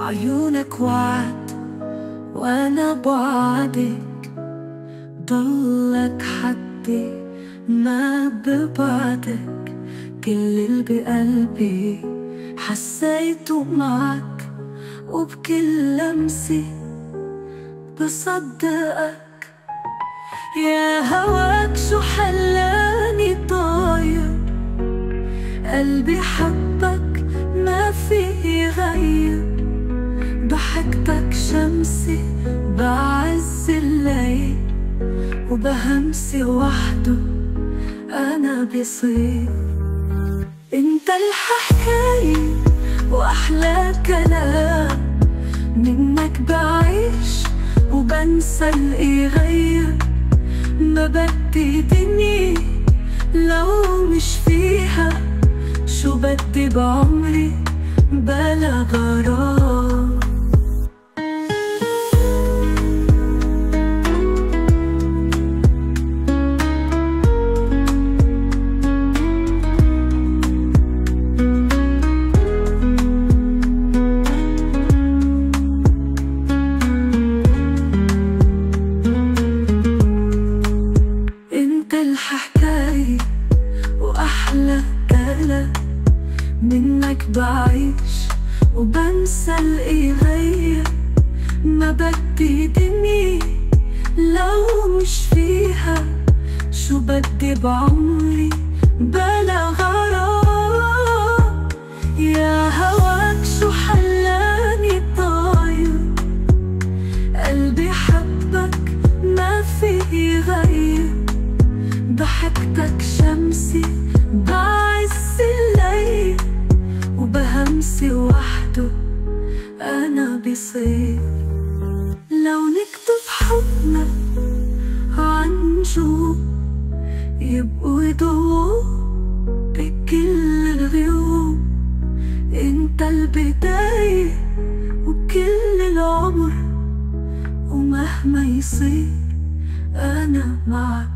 عيونك وعد وانا بعدك، ضلك حدي ما ببعدك. كل اللي بقلبي حسيته معك، وبكل لمسة بصدقك. يا هواك شو حلاني طاير، قلبي حبك ما فيه غير. ضحكتك شمسي بعز الليل، وبهمسي وحده أنا بصير. انت الحكاية وأحلى كلام، منك بعيش وبنسى اللي غير. ما بدي دنيا لو مش فيها، شو بدي بعمري بلا غرام. انت الحكاية وأحلى كلام، منك بعيش وبنسى اللي غير. ما بدي دنيا لو مش فيها، شو بدي بعمري بلا غرام. يا هواك شو حلاني طاير، قلبي حبك ما فيه غير. ضحكتك شمسي بعز الليل، وبهمسي وحده أنا بصير. لو نكتب حبنا عن جوب، يبقوا يضووا بكل الغيوب. انت البداية وكل العمر، ومهما يصير أنا معك.